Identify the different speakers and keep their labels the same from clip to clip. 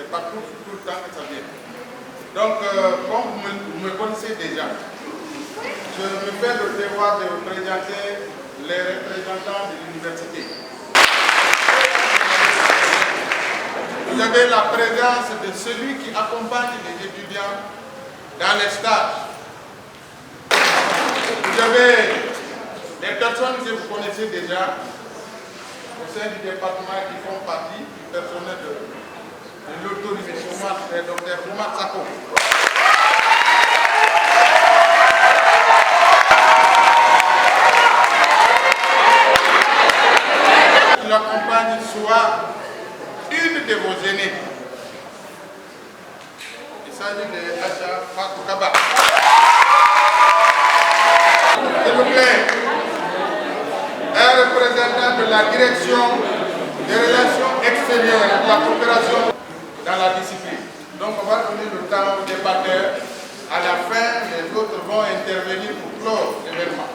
Speaker 1: c'est pas tout le temps que ça vient. Donc, comme vous me connaissez déjà, je me fais le devoir de présenter les représentants de l'université. Vous avez la présence de celui qui accompagne les étudiants dans les stages. Vous avez des personnes que vous connaissez déjà au sein du département qui font partie du personnel de l'autorité chômage, le Dr Oumar Sako. Qui l'accompagne soit une de vos aînés. Il s'agit de Acha Fatou Kaba. S'il vous plaît, un représentant de la direction des relations extérieures et de la coopération dans la discipline. Donc on va donner le temps aux débatteurs. À la fin, les autres vont intervenir pour clore l'événement.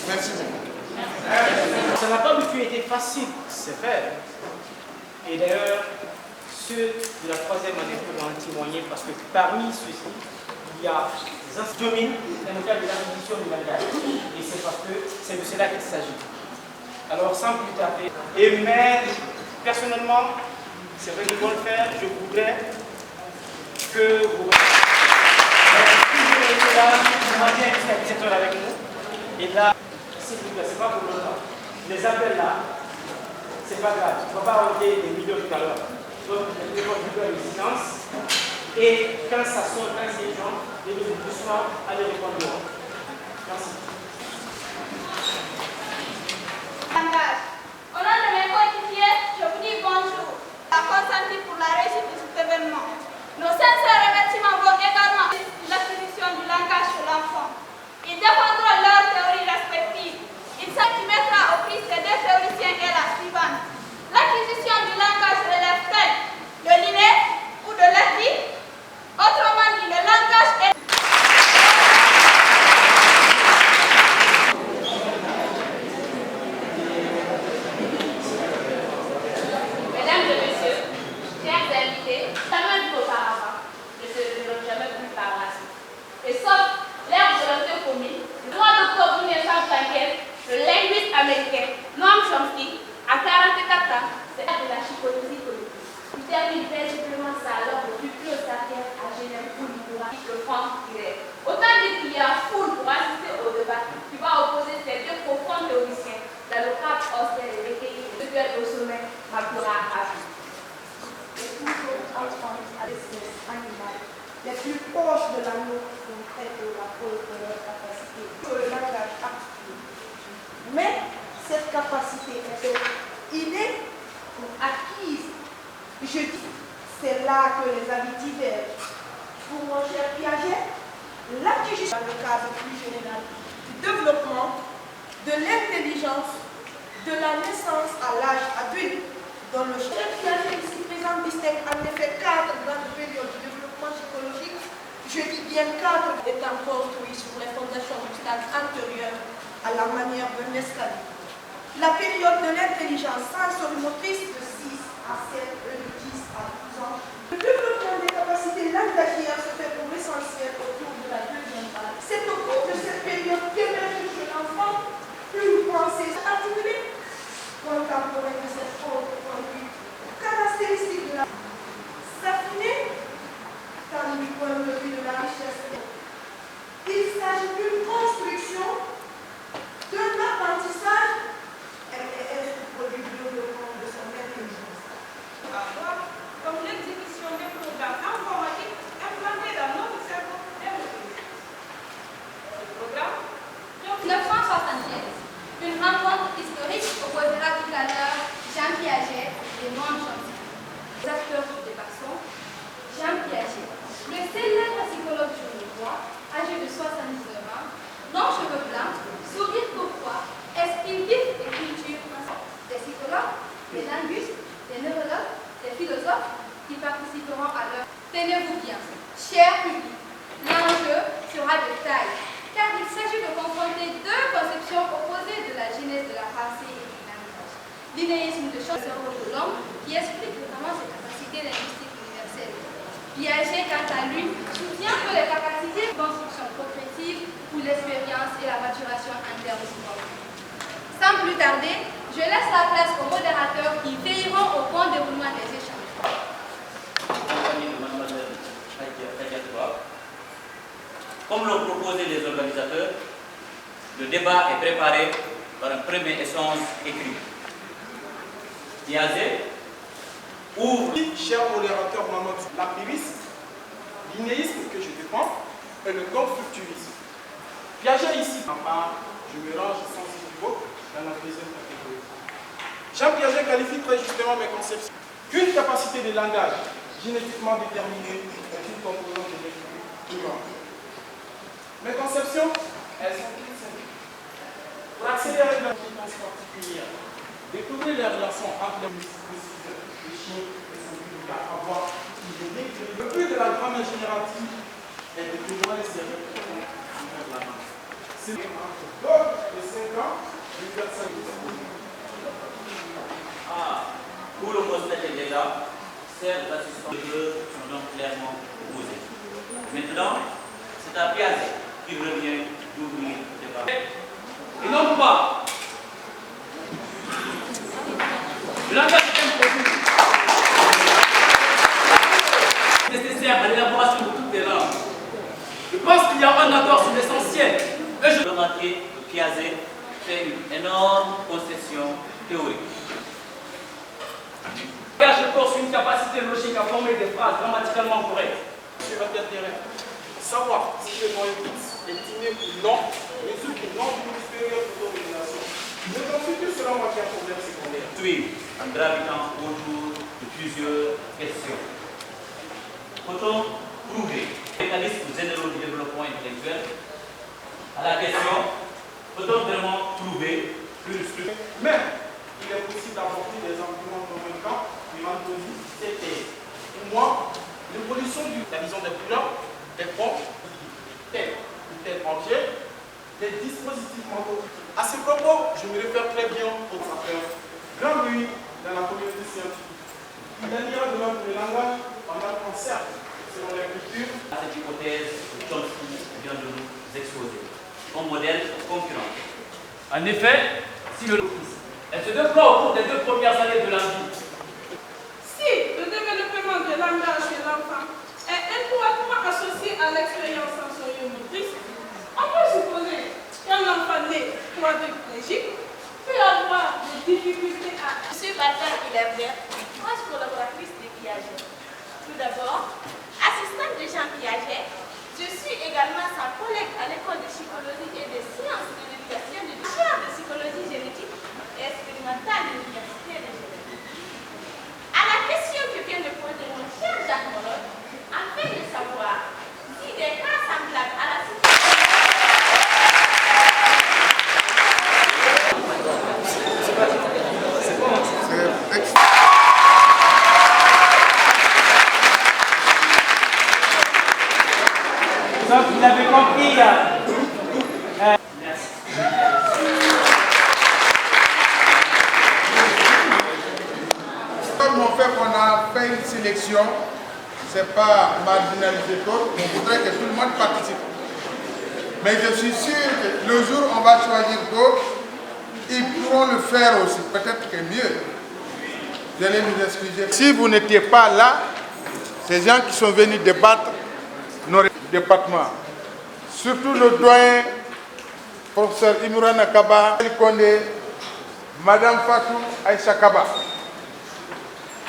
Speaker 1: Merci beaucoup.
Speaker 2: Ça n'a pas du tout été facile, c'est vrai. Et d'ailleurs, ceux de la troisième année pourront en témoigner parce que parmi ceux-ci, il y a des instruments dans le cadre de l'acquisition du langage. Et c'est parce que c'est de cela qu'il s'agit. Alors, sans plus tarder, et mais personnellement, c'est vrai qu'ils vont le faire, je voudrais que vous toujours là, vous mangiez jusqu'à 17h avec nous. Et là, s'il vous plaît, c'est pas pour longtemps. Les appels là, c'est pas grave. On ne va pas enlever des millions tout à l'heure. Donc, je vais vous le silence. Et quand ça sonne, quand c'est les gens, les deux doucement, allez répondre. Merci.
Speaker 3: Au nom de mes coéquipiers, je vous dis bonjour. À consenti pour la réussite de cet événement. Nos sincères remerciements vont également à l'acquisition du langage de l'enfant. Ils défendront leurs théories respectives. Il s'agit mettra au prix ces deux théoriciens et la suivante. L'acquisition du langage relève-t-elle de l'inné ou de l'acquis? Autrement dit, le langage est...
Speaker 4: Mesdames et messieurs, chers invités, jamais vu auparavant, je ne l'ai jamais vu par la suite. Et sauf l'ère de volonté commune, le 3 octobre 1975, le linguiste américain Noam Chomsky, à 44 ans, c'est de la chicoterie politique. Il termine paisiblement sa langue le plus protestataire à Genève où il pourra le fond direct. Autant dire qu'il y a foule pour assister au débat qui va opposer ces deux profonds théoriciens, l'allocat austère et recueilli de duel au sommet, Makura Hafi.
Speaker 5: Les toujours enfants à l'espèce animale, les plus proches de la nôtre sont très de la preuve de leur capacité sur le langage articulé. Mais cette capacité est innée ou acquise. Je dis, c'est là que les avis divergent. Pour mon cher Piaget, l'acquisition dans le cadre plus général du développement, de l'intelligence, de la naissance à l'âge adulte, dont le cher Piaget ici présent distingue en effet 4 grandes périodes de développement psychologique. Je dis bien 4 étant construits sur les fondations du stade antérieur à la manière d'un escalier. La période de l'intelligence sensorimotrice de 6 à 7 et de 10 à 12 ans. Le développement des capacités langagières se fait pour l'essentiel autour de la deuxième phase. C'est au cours de cette période qu'émerge chez l'enfant une pensée articulée, contemporaine de cette autre conduite, caractéristique de la s'affiner, tant du point de vue de la richesse. Il s'agit d'une construction, d'un apprentissage et produit du développement de son intelligence.
Speaker 3: Comme l'exécution des programmes informatiques implantés dans notre cerveau développé. Ce programme,
Speaker 4: 1975, une rencontre historique opposera tout à l'heure Jean Piaget et Noam Chomsky. Les acteurs du débat sont Jean Piaget, le célèbre psychologue genevois, âgé de 79 ans, longs cheveux blancs, sourire courtois, esprit vif et culture. Des psychologues, des linguistes, des neurologues, des philosophes qui participeront à leur. Tenez-vous bien, cher public, l'enjeu sera de taille, car il s'agit de confronter deux conceptions opposées de la genèse de la pensée et du langage. L'innéisme de chaque cerveau de l'homme qui explique notamment ses capacités linguistiques universelles. Piaget, quant à lui, soutient que les capacités de construction progressive ou l'expérience et la maturation interréciproque. Sans plus tarder, je laisse la place aux modérateurs qui veilleront au bon déroulement des échanges.
Speaker 6: Comme l'ont proposé les organisateurs, le débat est préparé par un premier échange écrit. Piaget ouvre.
Speaker 7: Cher modérateur Mohamed, l'empirisme, l'inéisme que je défends et le constructivisme. Piaget ici, en part, je me range sans équivoque dans la deuxième catégorie. Jean Piaget qualifie très justement mes conceptions qu'une capacité de langage génétiquement déterminée est une composante de l'esprit humain. Mes conceptions, elles sont toutes simples. Pour accélérer la compétence particulière, découvrir les relations entre les chiens et son but à avoir une idée. Le but de la grammaire générative est de témoigner ses réflexions envers la main. C'est entre 2 et 5 ans, l'universel de
Speaker 6: pour le constater déjà, ces assistants sont donc clairement opposés. Maintenant, c'est à Piaget qui revient d'ouvrir le débat. Et non pas. Le langage est un produit nécessaire à l'élaboration de toutes les langues. Je pense qu'il y a un accord sur l'essentiel. Et je remarquer que Piaget fait une énorme concession théorique. Je porte une capacité logique à former des phrases grammaticalement correctes.
Speaker 7: sur un terrain. Savoir si le nom est estimé ou non résulte du nom d'une expérience d'autorisation. Ne constitue selon moi qu'un problème secondaire.
Speaker 6: Suivre en gravitant autour de plusieurs questions. Peut-on prouver les mécanismes généraux du développement intellectuel? À la question, peut-on vraiment trouver une structure?
Speaker 7: Mais il est possible d'apporter des arguments convaincants qui m'introduisent ces thèses. Pour moi, l'évolution de la vision des couleurs, des formes, tel ou tel objet, des dispositifs mentaux. À ce propos, je me réfère très bien aux affaires grand bruit dans la communauté scientifique. Il y a de même le langage en un concert selon les cultures.
Speaker 6: À cette hypothèse que Chomsky vient de nous exposer, un modèle concurrent. En effet, si le elle se déploie au cours des 2 premières années de la vie.
Speaker 3: Si le développement du langage chez l'enfant est étroitement associé à l'expérience sensoriomotrice, on peut supposer qu'un enfant né quadriplégique peut avoir des difficultés à...
Speaker 8: Je suis Bata Hilembert, proche collaboratrice de Piaget. Tout d'abord, assistante de Jean Piaget, je suis également sa collègue à l'école de psychologie et des sciences de l'éducation de chaire de psychologie génétique et expérimentale de l'Université de Genève. À la question que vient de poser mon cher Jacques Molot, afin de savoir si des cas semblables à la situation...
Speaker 2: Donc, vous avez compris.
Speaker 6: Merci.
Speaker 1: Comme on fait qu'on a fait une sélection, c'est pas marginaliser d'autres, on voudrait que tout le monde participe. Mais je suis sûr que le jour où on va choisir d'autres, ils pourront le faire aussi, peut-être que mieux. Vous allez nous excuser. Si vous n'étiez pas là, ces gens qui sont venus débattre nos départements, surtout le doyen, professeur Imran Akaba, Madame Fatou Aïcha Kaba.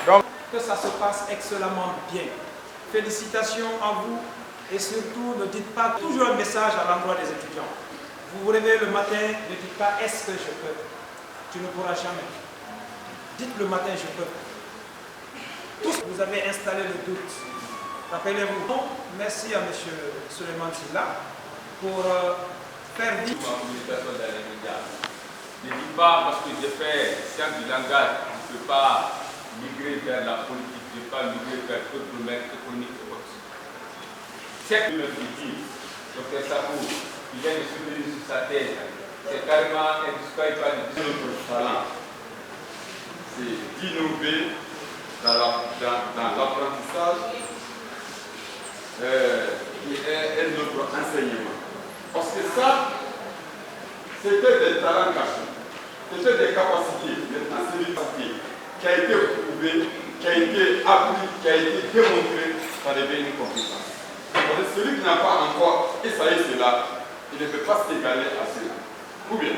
Speaker 1: Donc,
Speaker 9: que ça se passe excellemment bien. Félicitations à vous et surtout ne dites pas toujours un message à l'endroit des étudiants. Vous vous réveillez le matin, ne dites pas est-ce que je peux. Tu ne pourras jamais. Dites le matin je peux. Tous vous avez installé le doute. Rappelez-vous. Merci à M. Suleiman Silla pour faire vite.
Speaker 10: Ne dis pas parce que j'ai fait sciences du langage, je ne peux pas migrer vers la politique, je ne peux pas migrer vers d'autres domaines économiques et autres. C'est que le dit, Dr Sabou, il vient de soutenir sur sa thèse, c'est carrément indiscutable de notre talent. C'est d'innover dans l'apprentissage notre enseignement. Parce que ça, c'était des talents cachés, c'était des capacités, maintenant c'est une capacité qui a été prouvée, qui a été appris, qui a été démontrée, ça devient une compétence. Parce que celui qui n'a pas encore essayé cela, il ne peut pas s'égaler à cela. Ou bien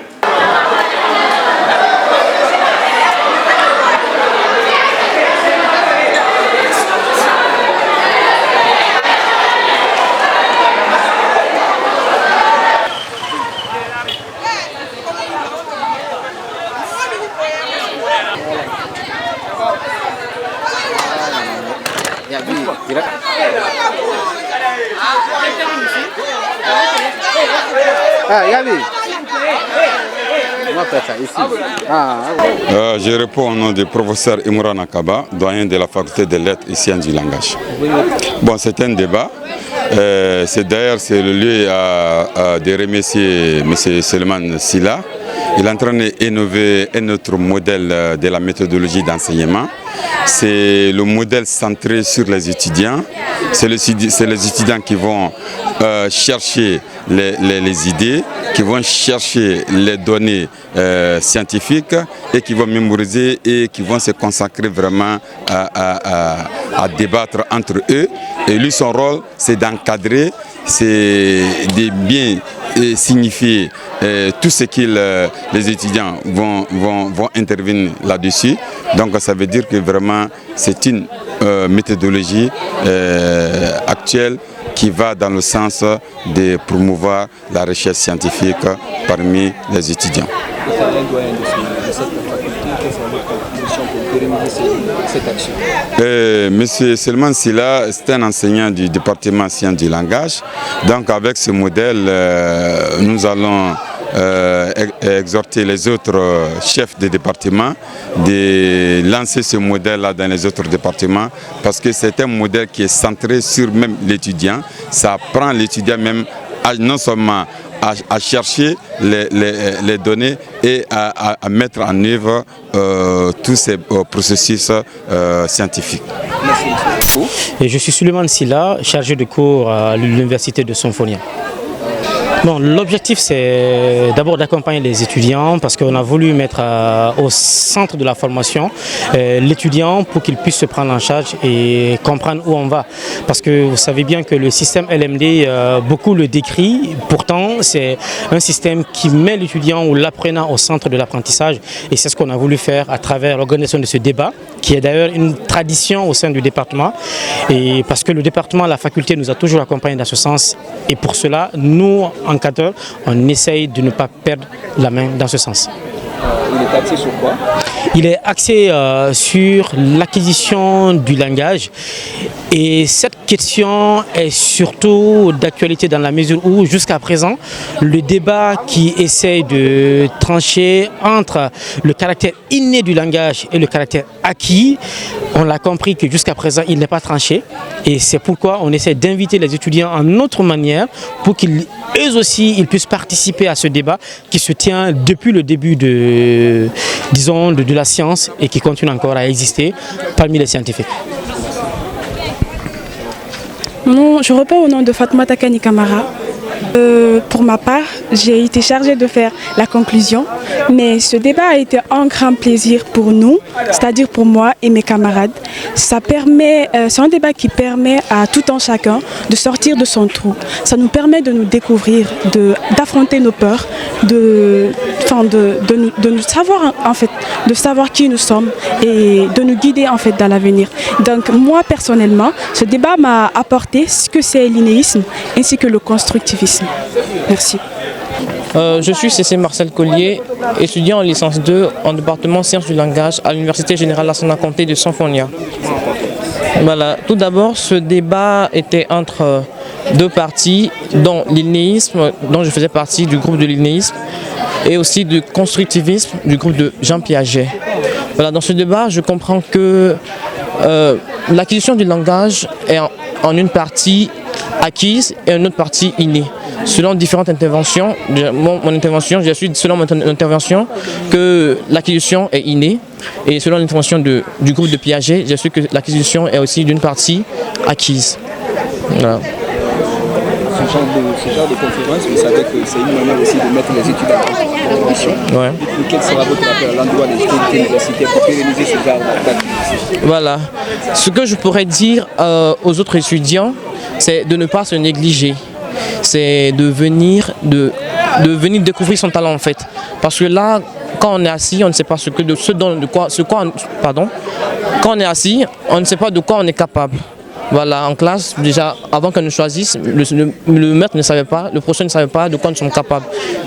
Speaker 11: Je réponds au nom du professeur Imran Akaba, doyen de la faculté des lettres et sciences du langage. Bon, c'est un débat. D'ailleurs, c'est le lieu de remercier M. Selman Silla. Il est en train d'innover un autre modèle de la méthodologie d'enseignement. C'est le modèle centré sur les étudiants. C'est les étudiants qui vont chercher les idées, qui vont chercher les données scientifiques et qui vont mémoriser et qui vont se consacrer vraiment à débattre entre eux. Et lui, son rôle, c'est d'encadrer, c'est de bien signifier tout ce que les étudiants vont intervenir là-dessus. Donc ça veut dire que vraiment c'est une méthodologie actuelle qui va dans le sens de promouvoir la recherche scientifique parmi les étudiants. Monsieur Selman Silla, c'est un enseignant du département sciences du langage. Donc avec ce modèle, nous allons exhorter les autres chefs de département de lancer ce modèle-là dans les autres départements parce que c'est un modèle qui est centré sur même l'étudiant. Ça prend l'étudiant même non seulement à chercher les données et à mettre en œuvre tous ces processus scientifiques.
Speaker 2: Et je suis Suleiman Silla, chargé de cours à l'université de Symphonia. Bon, l'objectif c'est d'abord d'accompagner les étudiants parce qu'on a voulu mettre au centre de la formation l'étudiant pour qu'il puisse se prendre en charge et comprendre où on va. Parce que vous savez bien que le système LMD, beaucoup le décrit, pourtant c'est un système qui met l'étudiant ou l'apprenant au centre de l'apprentissage et c'est ce qu'on a voulu faire à travers l'organisation de ce débat qui est d'ailleurs une tradition au sein du département et parce que le département, la faculté nous a toujours accompagnés dans ce sens et pour cela, nous, encadreurs, on essaye de ne pas perdre la main dans ce sens.
Speaker 12: Il est axé sur quoi?
Speaker 2: Il est axé sur l'acquisition du langage et cette question est surtout d'actualité dans la mesure où jusqu'à présent le débat qui essaie de trancher entre le caractère inné du langage et le caractère acquis, on l'a compris que jusqu'à présent il n'est pas tranché et c'est pourquoi on essaie d'inviter les étudiants en autre manière pour qu'ils eux aussi ils puissent participer à ce débat qui se tient depuis le début de la science et qui continue encore à exister parmi les scientifiques.
Speaker 13: Je réponds au nom de Fatoumata Kani Kamara. Pour ma part, j'ai été chargée de faire la conclusion, mais ce débat a été un grand plaisir pour nous, c'est-à-dire pour moi et mes camarades. C'est un débat qui permet à tout un chacun de sortir de son trou. Ça nous permet de nous découvrir, d'affronter nos peurs, de nous savoir en fait, de savoir qui nous sommes et de nous guider en fait dans l'avenir. Donc moi personnellement, ce débat m'a apporté ce que c'est l'innéisme ainsi que le constructivisme. Merci.
Speaker 14: Je suis C.C. Marcel Collier, étudiant en licence 2 en département sciences du langage à l'Université Générale Lassana Conté de Symphonia. Voilà. Tout d'abord, ce débat était entre deux parties, dont l'innéisme, dont je faisais partie du groupe de l'innéisme, et aussi du constructivisme du groupe de Jean Piaget. Voilà, dans ce débat, je comprends que l'acquisition du langage est en une partie acquise et une autre partie innée. Selon différentes interventions, mon intervention, je suis selon mon intervention que l'acquisition est innée et selon l'intervention du groupe de Piaget, je suis que l'acquisition est aussi d'une partie acquise. Voilà.
Speaker 12: Ce genre de conférence, vous savez que c'est une manière aussi de mettre les étudiants en condition.
Speaker 14: Ouais.
Speaker 12: Et quel sera votre appel à l'endroit des universités pour pérenniser ce genre d'activité?
Speaker 14: Voilà. Ce que je pourrais dire aux autres étudiants, c'est de ne pas se négliger. C'est de venir découvrir son talent en fait. Parce que là, quand on est assis, on ne sait pas quand on est assis, on ne sait pas de quoi on est capable. Voilà, en classe, déjà, avant qu'on nous choisisse, le maître ne savait pas, le professeur ne savait pas de quoi nous sommes capables.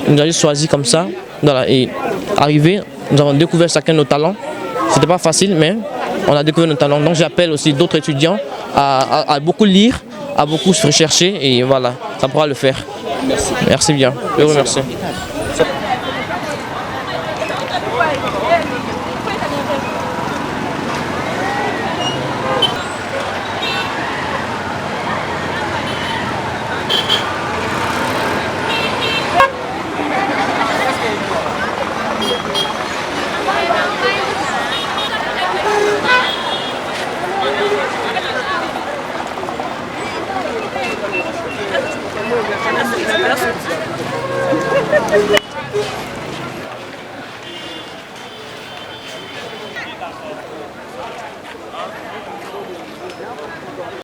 Speaker 14: Il nous a juste choisi comme ça, voilà, et arrivé, nous avons découvert chacun nos talents. C'était pas facile, mais on a découvert nos talents. Donc j'appelle aussi d'autres étudiants à beaucoup lire, à beaucoup se rechercher, et voilà, ça pourra le faire.
Speaker 12: Merci.
Speaker 14: Merci bien, je vous remercie.